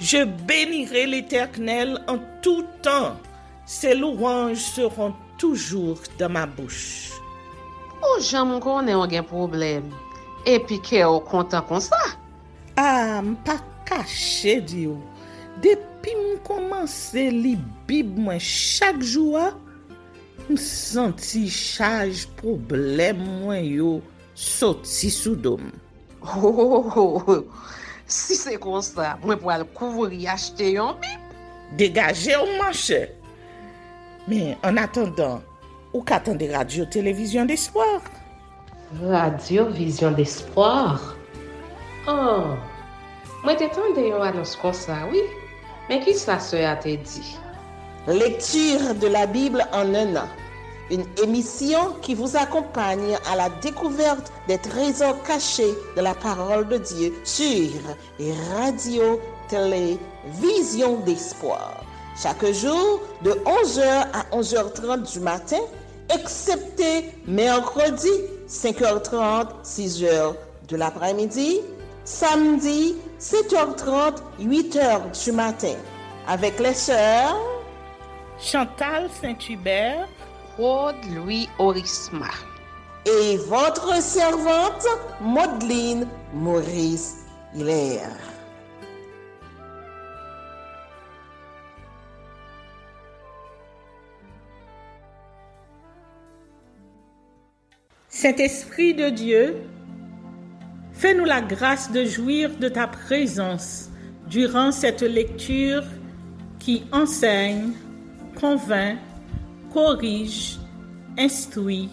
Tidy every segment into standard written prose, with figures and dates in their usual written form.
Je bénirai l'Éternel en tout temps. Ses louanges seront toujours dans ma bouche. Oh, j'aime qu'on ait un problème. Et puis qu'elle est content comme ça. Ah, m'pas caché, Dio. Depuis m'komanse li Bib moi chaque jour, m'senti charge problème moi yo sorti sous dom. Si c'est comme ça, moi pour aller couvrir acheter un bib. Dégagez au marché. Mais en attendant, ou qu'attendez radio-télévision d'espoir? Radio Vision d'Espoir. Oh, moi t'attendais une annonce comme ça, oui. Mais qui ça a te dit? Lecture de la Bible en un an. Une émission qui vous accompagne à la découverte des trésors cachés de la parole de Dieu sur Radio Télévision d'Espoir. Chaque jour de 11h à 11h30 du matin, excepté mercredi 5h30, 6h de l'après-midi, samedi 7h30, 8h du matin, avec les sœurs Chantal Saint-Hubert, Claude Louis Orisma. Et votre servante, Maudeline Maurice Hilaire. Saint-Esprit de Dieu, fais-nous la grâce de jouir de ta présence durant cette lecture qui enseigne, convainc, corrige, instruit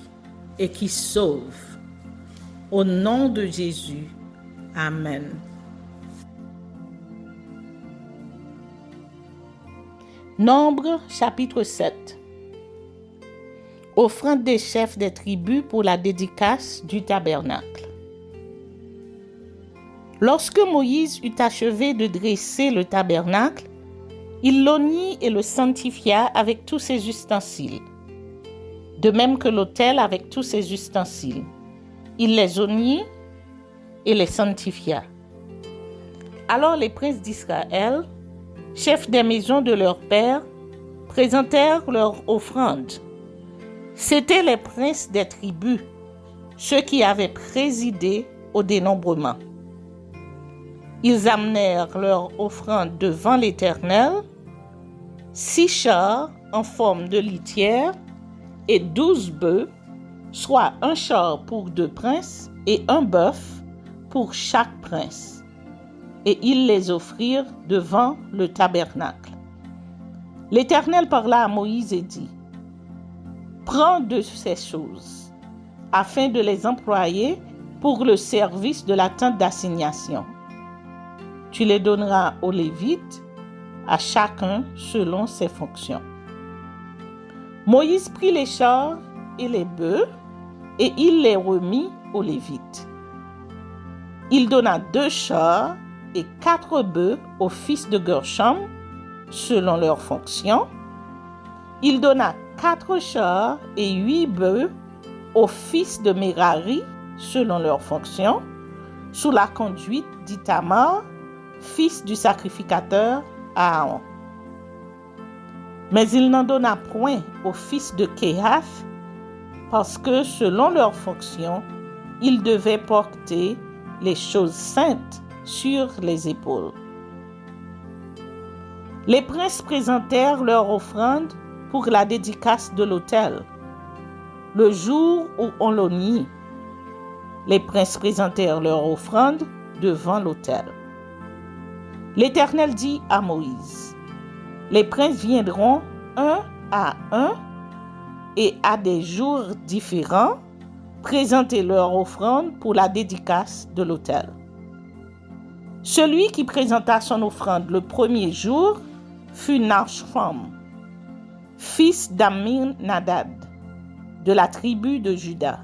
et qui sauve. Au nom de Jésus. Amen. Nombre chapitre 7. Offrande des chefs des tribus pour la dédicace du tabernacle. Lorsque Moïse eut achevé de dresser le tabernacle, il l'oignit et le sanctifia avec tous ses ustensiles. De même que l'autel avec tous ses ustensiles. Il les oignit et les sanctifia. Alors les princes d'Israël, chefs des maisons de leurs pères, présentèrent leur offrande. C'étaient les princes des tribus, ceux qui avaient présidé au dénombrement. Ils amenèrent leur offrande devant l'Éternel, 6 chars en forme de litière et 12 bœufs, soit un char pour 2 princes et un bœuf pour chaque prince. Et ils les offrirent devant le tabernacle. L'Éternel parla à Moïse et dit: Prends de ces choses, afin de les employer pour le service de la tente d'assignation. Tu les donneras aux Lévites, à chacun selon ses fonctions. Moïse prit les chars et les bœufs, et il les remit aux Lévites. Il donna 2 chars et 4 bœufs aux fils de Gershom, selon leurs fonctions. Il donna 4 chars et 8 bœufs aux fils de Merari, selon leurs fonctions, sous la conduite d'Ithamar, fils du sacrificateur Aaron. Mais il n'en donna point aux fils de Kehath, parce que selon leurs fonctions, ils devaient porter les choses saintes sur les épaules. Les princes présentèrent leur offrande pour la dédicace de l'autel, le jour où on l'oignit. Les princes présentèrent leur offrande devant l'autel. L'Éternel dit à Moïse: Les princes viendront un à un et à des jours différents présenter leur offrande pour la dédicace de l'autel. Celui qui présenta son offrande le premier jour fut Nachshon, fils d'Amminadab, de la tribu de Juda.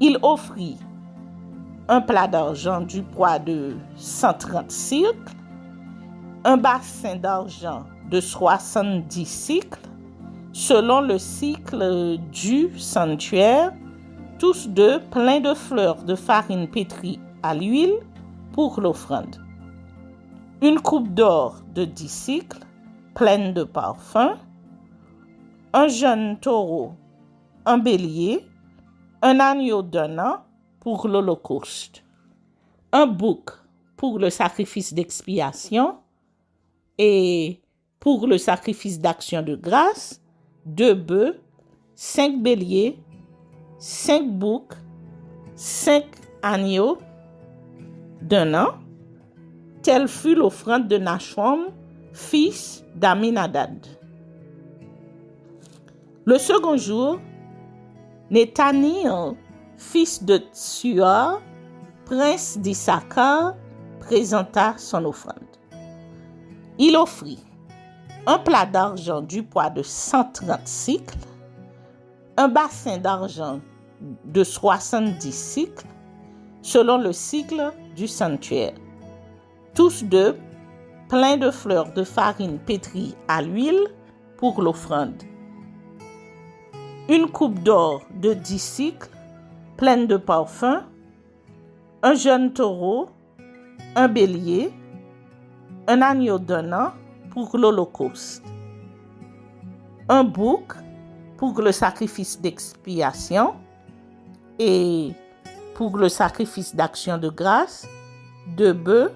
Il offrit un plat d'argent du poids de 130 cycles, un bassin d'argent de 70 cycles, selon le cycle du sanctuaire, tous deux pleins de fleurs de farine pétrie à l'huile pour l'offrande. une coupe d'or de 10 cycles, pleine de parfums, un jeune taureau, un bélier, un agneau d'un an pour l'holocauste, un bouc pour le sacrifice d'expiation et pour le sacrifice d'action de grâce, 2 bœufs, 5 béliers, 5 boucs, 5 agneaux d'un an. Telle fut l'offrande de Nachshon, fils d'Aminadab. Le second jour, Netaniel, fils de Tsuar, prince d'Issachar, présenta son offrande. Il offrit un plat d'argent du poids de 130 cycles, un bassin d'argent de 70 cycles, selon le cycle du sanctuaire. Tous deux pleins de fleurs de farine pétrie à l'huile pour l'offrande. Une coupe d'or de 10 cycles, pleine de parfums, un jeune taureau, un bélier, un agneau d'un an pour l'holocauste, un bouc pour le sacrifice d'expiation et pour le sacrifice d'action de grâce, 2 bœufs,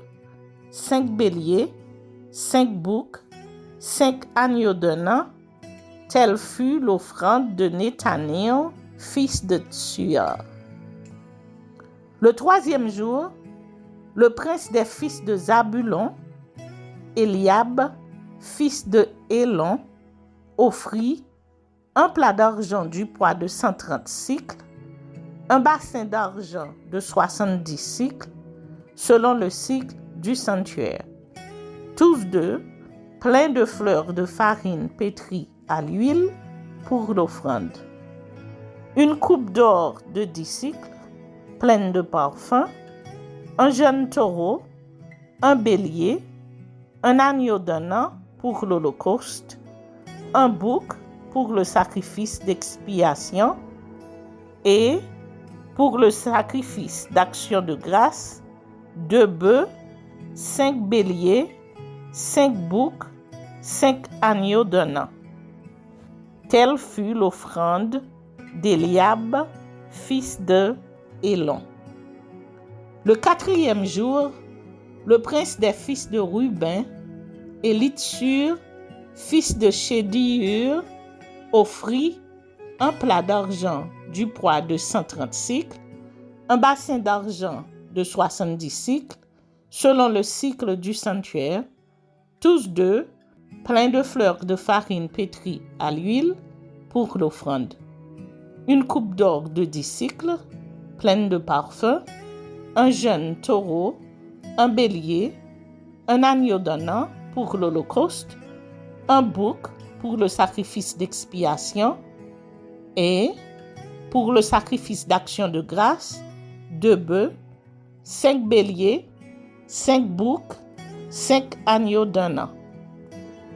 5 béliers, 5 boucs, 5 agneaux d'un an. Telle fut l'offrande de Netaniel, fils de Tsuar. Le 3e jour, le prince des fils de Zabulon, Eliab, fils de Hélon, offrit un plat d'argent du poids de 130 cycles, un bassin d'argent de 70 cycles, selon le cycle du sanctuaire. Tous deux pleins de fleurs de farine pétrie à l'huile pour l'offrande. Une coupe d'or de 10 cycles, pleine de parfums, un jeune taureau, un bélier, un agneau d'un an pour l'holocauste, un bouc pour le sacrifice d'expiation et pour le sacrifice d'action de grâce, 2 bœufs, 5 béliers, 5 boucs, 5 agneaux d'un an. Telle fut l'offrande d'Eliab, fils de Hélon. Le 4e jour, le prince des fils de Ruben, Élitsur, fils de Chédiur, offrit un plat d'argent du poids de 130 cycles, un bassin d'argent de 70 cycles, selon le cycle du sanctuaire, tous deux pleins de fleurs de farine pétrie à l'huile pour l'offrande. Une coupe d'or de 10 cycles, pleine de parfums, un jeune taureau, un bélier, un agneau d'un an pour l'holocauste, un bouc pour le sacrifice d'expiation et pour le sacrifice d'action de grâce, 2 bœufs, 5 béliers, 5 boucs, 5 agneaux d'un an.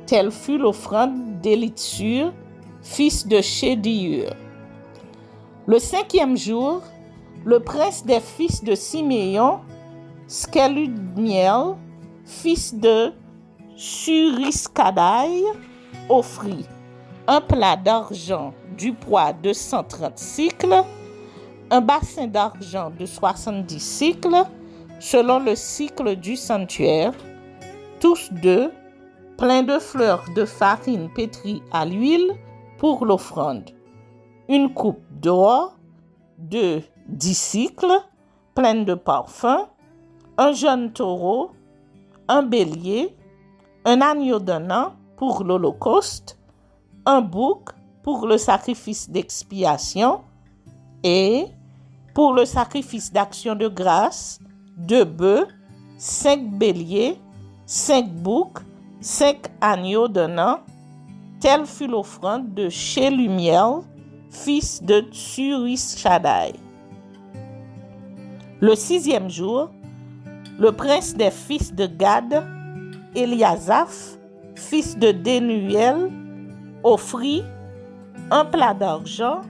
Telle fut l'offrande d'Élitsur, fils de Chédiur. Le 5e jour, le prince des fils de Siméon, Skelumiel, fils de Suriskadaï, offrit un plat d'argent du poids de 130 cycles, un bassin d'argent de 70 cycles, selon le cycle du sanctuaire, tous deux pleins de fleurs de farine pétrie à l'huile pour l'offrande. Une coupe d'or de 10 cycles, pleine de parfums, un jeune taureau, un bélier, un agneau d'un an pour l'holocauste, un bouc pour le sacrifice d'expiation et pour le sacrifice d'action de grâce, 2 bœufs, 5 béliers, 5 boucs, 5 agneaux d'un an. Telle fut l'offrande de Shelumiel, fils de Tsurishadai. Le 6e jour, le prince des fils de Gad, Eliasaph, fils de Denuel, offrit un plat d'argent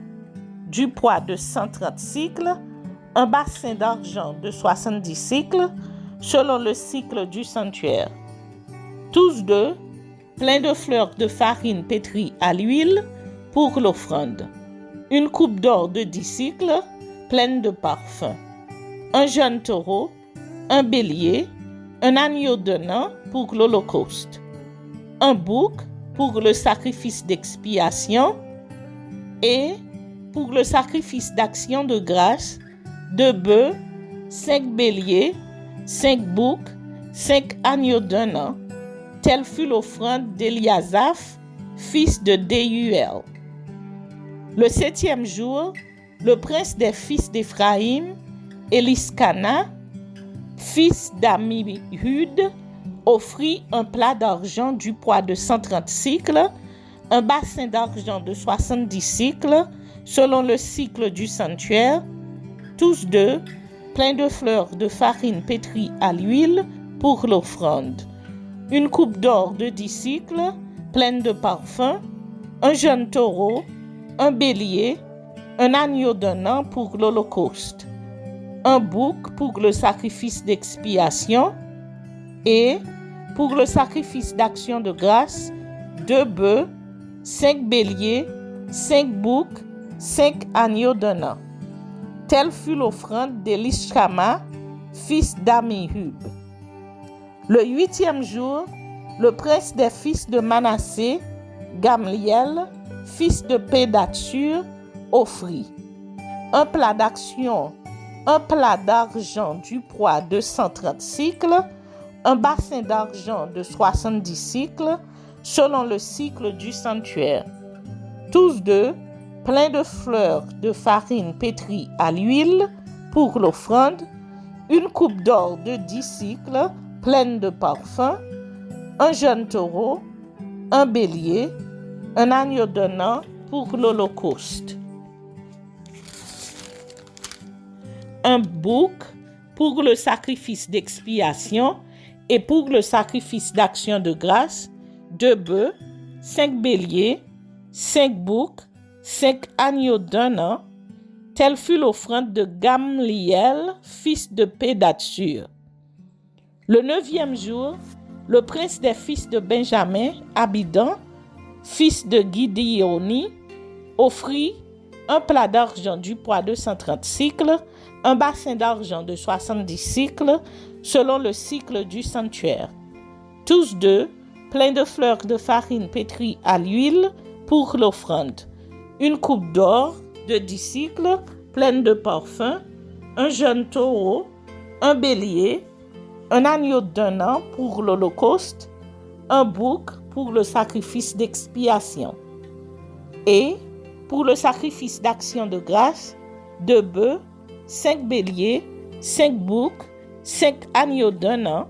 du poids de 130 cycles, un bassin d'argent de 70 cycles, selon le cycle du sanctuaire. Tous deux, pleins de fleurs de farine pétrie à l'huile pour l'offrande. Une coupe d'or de 10 cycles, pleine de parfum. Un jeune taureau, un bélier, un agneau d'un an pour l'holocauste. Un bouc pour le sacrifice d'expiation et pour le sacrifice d'action de grâce, 2 bœufs, 5 béliers, 5 boucs, 5 agneaux d'un an. Telle fut l'offrande d'Eliasaph, fils de Déuel. Le 7e jour, le prince des fils d'Éphraïm, Éliscana, fils d'Ammihud, offrit un plat d'argent du poids de 130 cycles, un bassin d'argent de 70 cycles, selon le cycle du sanctuaire, tous deux, pleins de fleurs de farine pétrie à l'huile pour l'offrande. Une coupe d'or de 10 cycles, pleine de parfum, un jeune taureau, un bélier, un agneau d'un an pour l'holocauste, un bouc pour le sacrifice d'expiation et pour le sacrifice d'action de grâce, 2 bœufs, 5 béliers, 5 boucs, 5 agneaux d'un an. Telle fut l'offrande d'Elishama, fils d'Ammihud. Le 8e jour, le prince des fils de Manassé, Gamliel, fils de Pédatsur, offrit un plat d'argent du poids de 130 cycles, un bassin d'argent de 70 cycles, selon le cycle du sanctuaire. Tous deux, pleins de fleurs de farine pétrie à l'huile pour l'offrande, une coupe d'or de 10 cycles, pleine de parfum, un jeune taureau, un bélier, un agneau d'un an pour l'holocauste, un bouc pour le sacrifice d'expiation et pour le sacrifice d'action de grâce, 2 bœufs, 5 béliers, 5 boucs, 5 agneaux d'un an. Telle fut l'offrande de Gamliel, fils de Pédatsur. Le 9e jour, le prince des fils de Benjamin, Abidan, fils de Gideoni, offrit un plat d'argent du poids de 130 cycles, un bassin d'argent de 70 cycles, selon le cycle du sanctuaire. Tous deux, pleins de fleurs de farine pétrie à l'huile pour l'offrande. Une coupe d'or de 10 cycles, pleine de parfum, un jeune taureau, un bélier, un agneau d'un an pour l'holocauste, un bouc pour le sacrifice d'expiation et pour le sacrifice d'action de grâce, 2 bœufs, 5 béliers, 5 boucs, 5 agneaux d'un an.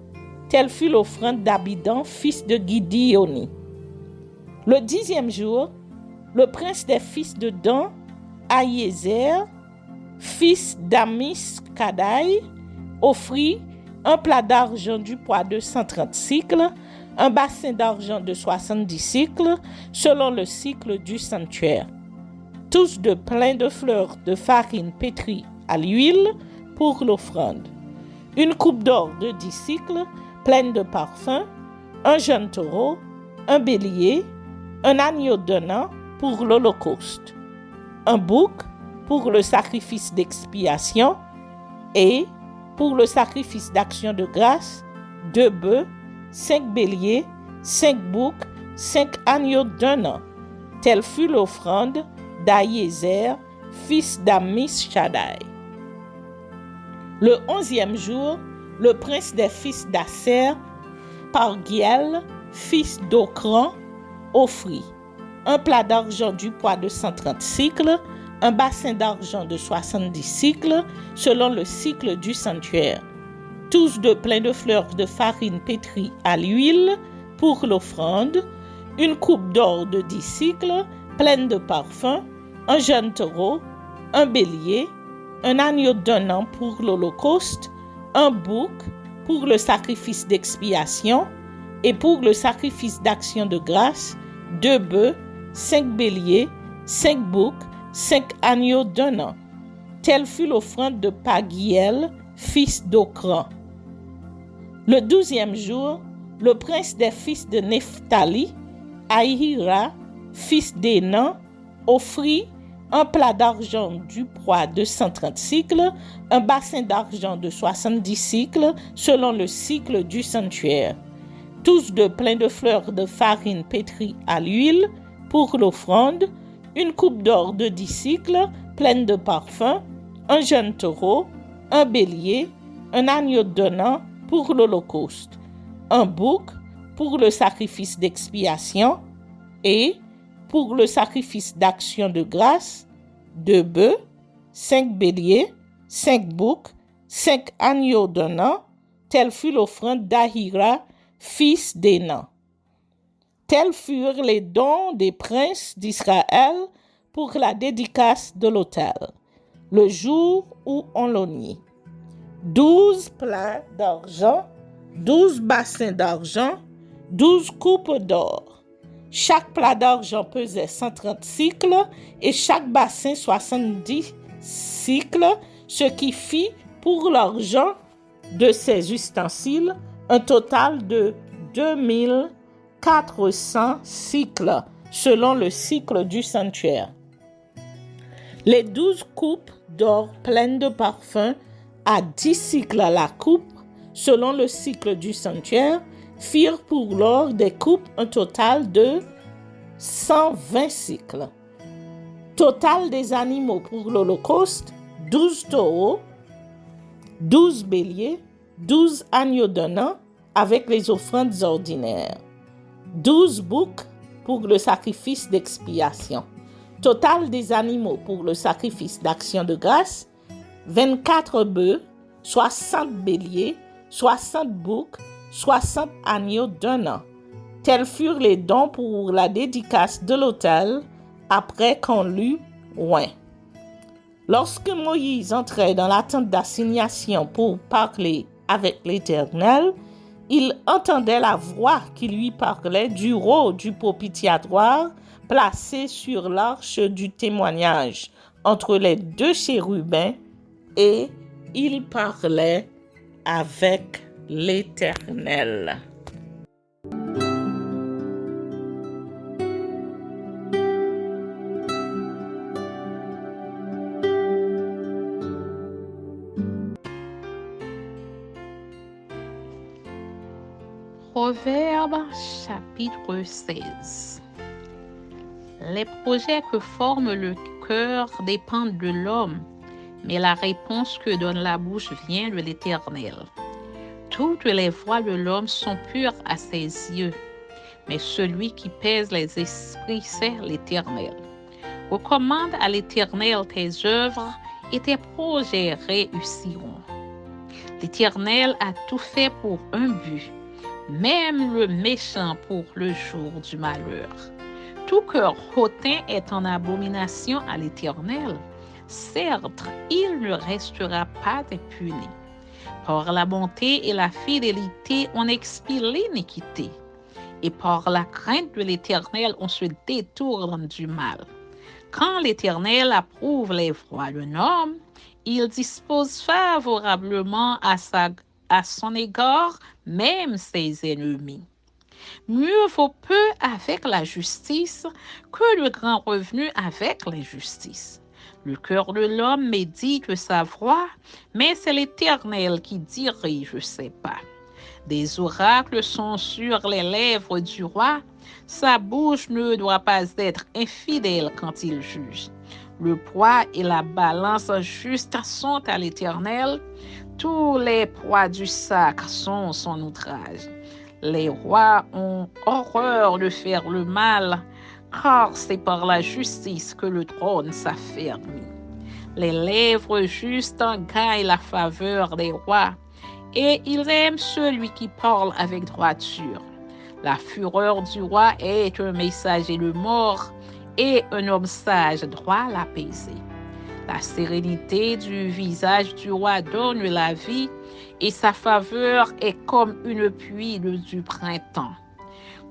Telle fut l'offrande d'Abidan, fils de Gideoni. Le 10e jour, le prince des fils de Dan, Ahiézer, fils d'Amiskadaï, offrit un plat d'argent du poids de 130 cycles, un bassin d'argent de 70 cycles, selon le cycle du sanctuaire. Tous deux pleins de fleurs de farine pétrie à l'huile pour l'offrande. Une coupe d'or de 10 cycles, pleine de parfum, un jeune taureau, un bélier, un agneau d'un an pour l'holocauste, un bouc pour le sacrifice d'expiation et pour le sacrifice d'action de grâce, 2 bœufs, 5 béliers, 5 boucs, 5 agneaux d'un an. Telle fut l'offrande d'Ahiézer, fils d'Amishadaï. Le 11e jour, le prince des fils d'Asser, Pargiel, fils d'Okran, offrit un plat d'argent du poids de 130 cycles, un bassin d'argent de 70 cycles, selon le cycle du sanctuaire. Tous deux pleins de fleurs de farine pétrie à l'huile pour l'offrande, une coupe d'or de 10 cycles, pleine de parfum, un jeune taureau, un bélier, un agneau d'un an pour l'holocauste, un bouc pour le sacrifice d'expiation et pour le sacrifice d'action de grâce, 2 bœufs, 5 béliers, 5 boucs, 5 agneaux d'un an. Telle fut l'offrande de Pagiel, fils d'Okran. Le 12e jour, Le prince des fils de Nephtali, Ahira, fils d'Énan, offrit un plat d'argent du poids de 130 cycles, un bassin d'argent de 70 cycles selon le cycle du sanctuaire. Tous deux pleins de fleurs de farine pétrie à l'huile pour l'offrande, une coupe d'or de 10 cycles pleine de parfums, un jeune taureau, un bélier, un agneau d'un an pour l'holocauste, un bouc pour le sacrifice d'expiation et pour le sacrifice d'action de grâce, 2 bœufs, 5 béliers, 5 boucs, 5 agneaux d'un an, telle fut l'offrande d'Ahira, fils d'Énan. Tels furent les dons des princes d'Israël pour la dédicace de l'autel, le jour où on l'oignit. 12 plats d'argent, 12 bassins d'argent, 12 coupes d'or. Chaque plat d'argent pesait 130 cycles et chaque bassin 70 cycles, ce qui fit pour l'argent de ces ustensiles un total de 2400 cycles, selon le cycle du sanctuaire. Les 12 coupes d'or pleines de parfums à 10 cycles la coupe, selon le cycle du sanctuaire, firent pour l'or des coupes un total de 120 cycles. Total des animaux pour l'holocauste, 12 taureaux, 12 béliers, 12 agneaux d'un an avec les offrandes ordinaires, 12 boucs pour le sacrifice d'expiation. Total des animaux pour le sacrifice d'action de grâce, 24 bœufs, 60 béliers, 60 boucs, 60 agneaux d'un an. Tels furent les dons pour la dédicace de l'autel après qu'on l'eut oint. Lorsque Moïse entrait dans la tente d'assignation pour parler avec l'Éternel, il entendait la voix qui lui parlait du haut du propitiatoire placé sur l'arche du témoignage entre les 2 chérubins, et il parlait avec l'Éternel. Proverbe chapitre 16. Les projets que forme le cœur dépendent de l'homme, mais la réponse que donne la bouche vient de l'Éternel. Toutes les voies de l'homme sont pures à ses yeux, mais celui qui pèse les esprits, c'est l'Éternel. Recommande à l'Éternel tes œuvres et tes projets réussiront. L'Éternel a tout fait pour un but, même le méchant pour le jour du malheur. Tout cœur hautain est en abomination à l'Éternel. Certes, il ne restera pas impuni. Par la bonté et la fidélité, on expie l'iniquité. Et par la crainte de l'Éternel, on se détourne du mal. Quand l'Éternel approuve les voies d'un homme, il dispose favorablement à son égard, même ses ennemis. Mieux vaut peu avec la justice que de grands revenus avec l'injustice. Le cœur de l'homme médite sa voie, mais c'est l'Éternel qui dirige ses pas. Des oracles sont sur les lèvres du roi, sa bouche ne doit pas être infidèle quand il juge. Le poids et la balance juste sont à l'Éternel, tous les poids du sac sont son outrage. Les rois ont horreur de faire le mal, car c'est par la justice que le trône s'affermit. Les lèvres justes gagnent la faveur des rois, et ils aiment celui qui parle avec droiture. La fureur du roi est un messager de mort, et un homme sage doit l'apaiser. La sérénité du visage du roi donne la vie, et sa faveur est comme une pluie du printemps.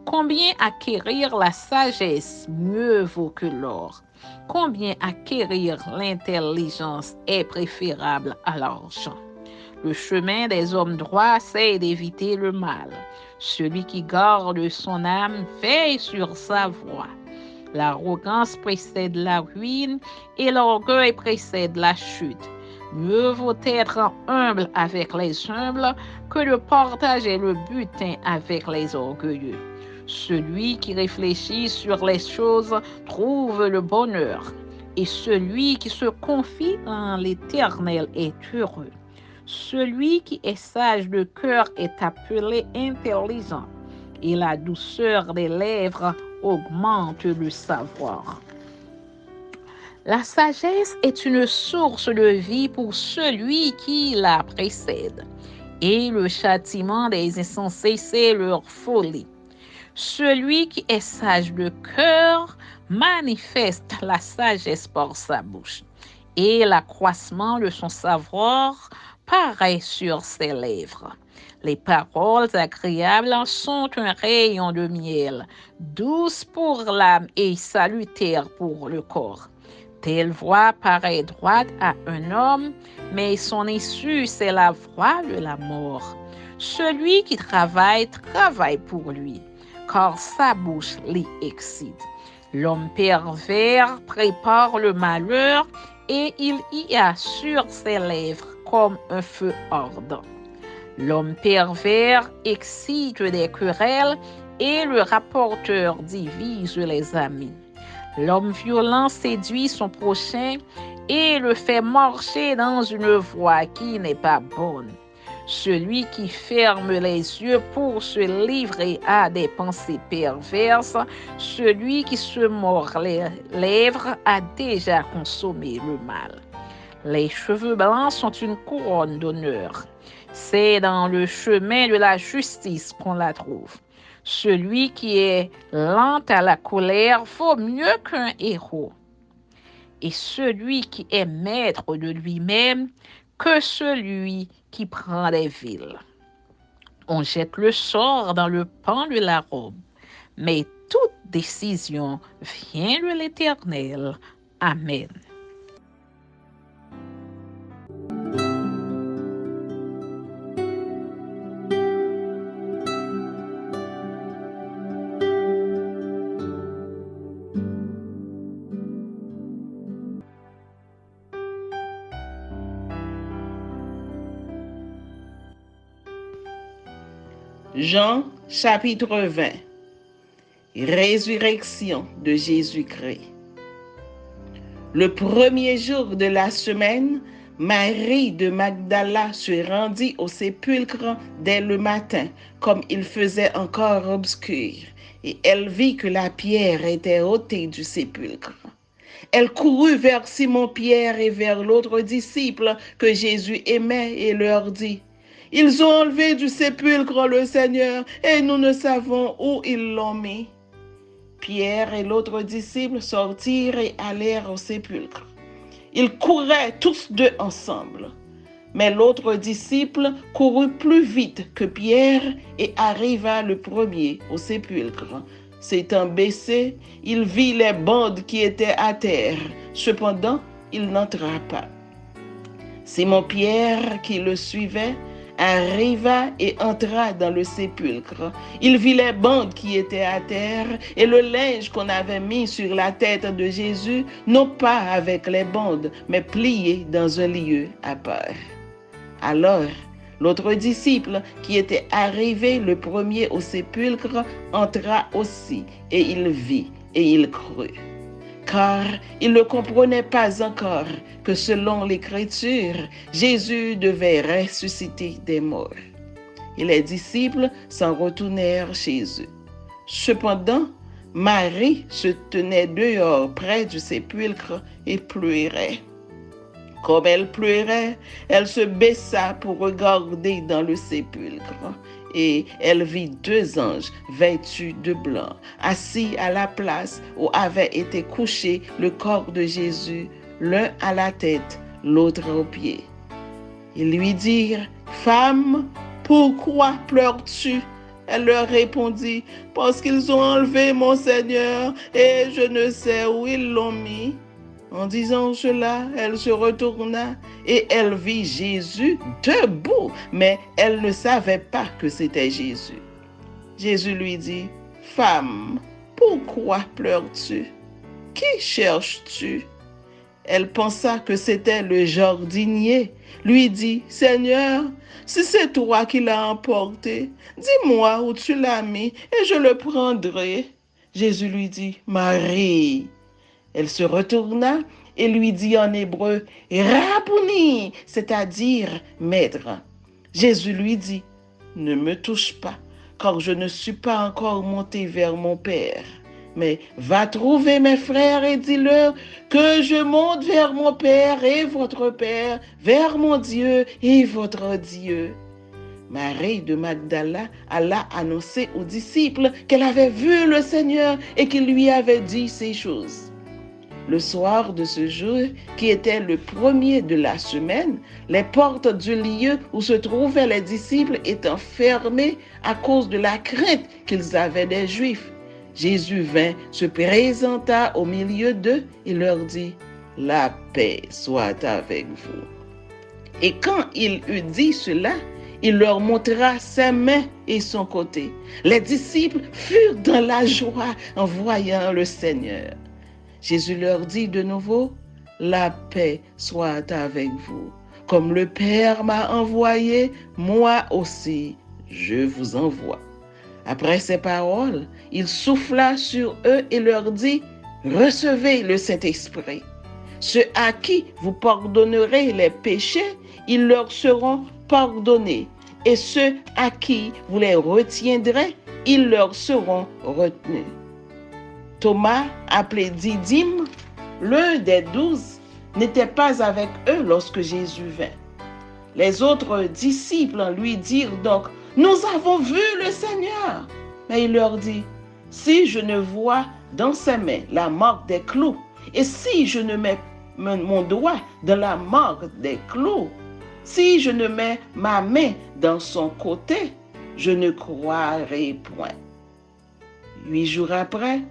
Combien acquérir la sagesse mieux vaut que l'or? Combien acquérir l'intelligence est préférable à l'argent? Le chemin des hommes droits, c'est d'éviter le mal. Celui qui garde son âme veille sur sa voie. L'arrogance précède la ruine et l'orgueil précède la chute. Mieux vaut être humble avec les humbles que de partager le butin avec les orgueilleux. Celui qui réfléchit sur les choses trouve le bonheur, et celui qui se confie en l'Éternel est heureux. Celui qui est sage de cœur est appelé intelligent, et la douceur des lèvres augmente le savoir. La sagesse est une source de vie pour celui qui la précède, et le châtiment des insensés, c'est leur folie. Celui qui est sage de cœur manifeste la sagesse par sa bouche, et l'accroissement de son savoir paraît sur ses lèvres. Les paroles agréables sont un rayon de miel, douces pour l'âme et salutaires pour le corps. Telle voix paraît droite à un homme, mais son issue, c'est la voie de la mort. Celui qui travaille pour lui, car sa bouche l'y excite. L'homme pervers prépare le malheur et il y a sur ses lèvres comme un feu ardent. L'homme pervers excite des querelles et le rapporteur divise les amis. L'homme violent séduit son prochain et le fait marcher dans une voie qui n'est pas bonne. Celui qui ferme les yeux pour se livrer à des pensées perverses, celui qui se mord les lèvres a déjà consommé le mal. Les cheveux blancs sont une couronne d'honneur. C'est dans le chemin de la justice qu'on la trouve. Celui qui est lent à la colère vaut mieux qu'un héros. Et celui qui est maître de lui-même que celui qui prend des villes. On jette le sort dans le pan de la robe, mais toute décision vient de l'Éternel. Amen. Jean chapitre 20. Résurrection de Jésus-Christ. Le premier jour de la semaine, Marie de Magdala se rendit au sépulcre dès le matin, comme il faisait encore obscur, et elle vit que la pierre était ôtée du sépulcre. Elle courut vers Simon-Pierre et vers l'autre disciple que Jésus aimait et leur dit: « Ils ont enlevé du sépulcre le Seigneur et nous ne savons où ils l'ont mis. » Pierre et l'autre disciple sortirent et allèrent au sépulcre. Ils couraient tous deux ensemble. Mais l'autre disciple courut plus vite que Pierre et arriva le premier au sépulcre. S'étant baissé, il vit les bandes qui étaient à terre. Cependant, il n'entra pas. Simon-Pierre, qui le suivait, arriva et entra dans le sépulcre. Il vit les bandes qui étaient à terre et le linge qu'on avait mis sur la tête de Jésus, non pas avec les bandes, mais plié dans un lieu à part. Alors, l'autre disciple, qui était arrivé le premier au sépulcre, entra aussi, et il vit, et il crut. Car il ne comprenait pas encore que selon l'Écriture, Jésus devait ressusciter des morts. Et les disciples s'en retournèrent chez eux. Cependant, Marie se tenait dehors près du sépulcre et pleurait. Comme elle pleurait, elle se baissa pour regarder dans le sépulcre. Et elle vit deux anges vêtus de blanc, assis à la place où avait été couché le corps de Jésus, l'un à la tête, l'autre aux pieds. Ils lui dirent: « Femme, pourquoi pleures-tu » Elle leur répondit: « Parce qu'ils ont enlevé mon Seigneur et je ne sais où ils l'ont mis. » En disant cela, elle se retourna et elle vit Jésus debout, mais elle ne savait pas que c'était Jésus. Jésus lui dit, « Femme, pourquoi pleures-tu? Qui cherches-tu? » Elle pensa que c'était le jardinier, lui dit, « Seigneur, si c'est toi qui l'as emporté, dis-moi où tu l'as mis et je le prendrai. » Jésus lui dit, « Marie. » Elle se retourna et lui dit en hébreu, « Rabouni », c'est-à-dire « maître ». Jésus lui dit, « Ne me touche pas, car je ne suis pas encore monté vers mon Père. Mais va trouver mes frères et dis-leur que je monte vers mon Père et votre Père, vers mon Dieu et votre Dieu. » Marie de Magdala alla annoncer aux disciples qu'elle avait vu le Seigneur et qu'il lui avait dit ces choses. Le soir de ce jour, qui était le premier de la semaine, les portes du lieu où se trouvaient les disciples étant fermées à cause de la crainte qu'ils avaient des Juifs, Jésus vint, se présenta au milieu d'eux et leur dit, « La paix soit avec vous. » Et quand il eut dit cela, il leur montra ses mains et son côté. Les disciples furent dans la joie en voyant le Seigneur. Jésus leur dit de nouveau, « La paix soit avec vous. Comme le Père m'a envoyé, moi aussi je vous envoie. » Après ces paroles, il souffla sur eux et leur dit, « Recevez le Saint-Esprit. Ceux à qui vous pardonnerez les péchés, ils leur seront pardonnés. Et ceux à qui vous les retiendrez, ils leur seront retenus. » Thomas, appelé Didyme, l'un des 12, n'était pas avec eux lorsque Jésus vint. Les autres disciples lui dirent donc, « Nous avons vu le Seigneur. » Mais il leur dit, « Si je ne vois dans ses mains la marque des clous, et si je ne mets mon doigt dans la marque des clous, si je ne mets ma main dans son côté, je ne croirai point. » 8 jours après,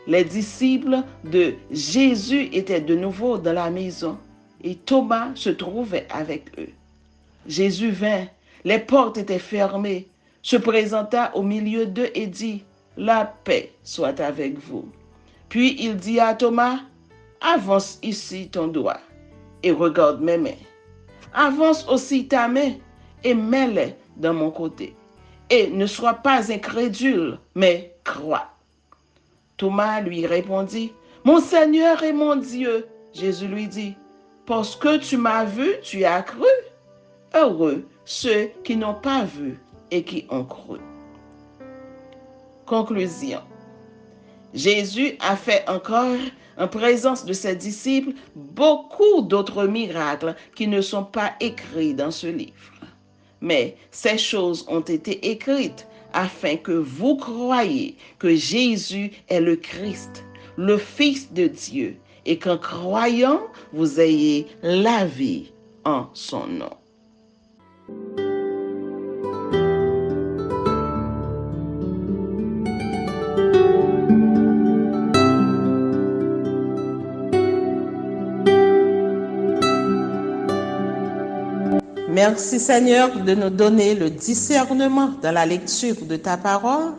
les disciples de Jésus étaient de nouveau dans la maison et Thomas se trouvait avec eux. Jésus vint, les portes étaient fermées, se présenta au milieu d'eux et dit, « La paix soit avec vous. » Puis il dit à Thomas, « Avance ici ton doigt et regarde mes mains. Avance aussi ta main et mets-les dans mon côté. Et ne sois pas incrédule, mais crois. » Thomas lui répondit, « Mon Seigneur et mon Dieu. » Jésus lui dit, « Parce que tu m'as vu, tu as cru. Heureux ceux qui n'ont pas vu et qui ont cru. » Conclusion. Jésus a fait encore, en présence de ses disciples, beaucoup d'autres miracles qui ne sont pas écrits dans ce livre. Mais ces choses ont été écrites afin que vous croyiez que Jésus est le Christ, le Fils de Dieu, et qu'en croyant, vous ayez la vie en son nom. Merci Seigneur de nous donner le discernement dans la lecture de ta parole,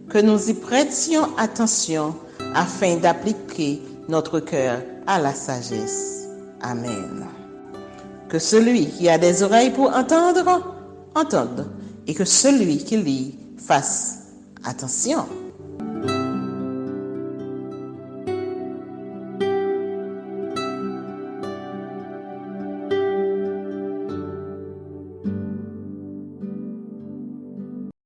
que nous y prêtions attention afin d'appliquer notre cœur à la sagesse. Amen. Que celui qui a des oreilles pour entendre, entende, et que celui qui lit fasse attention.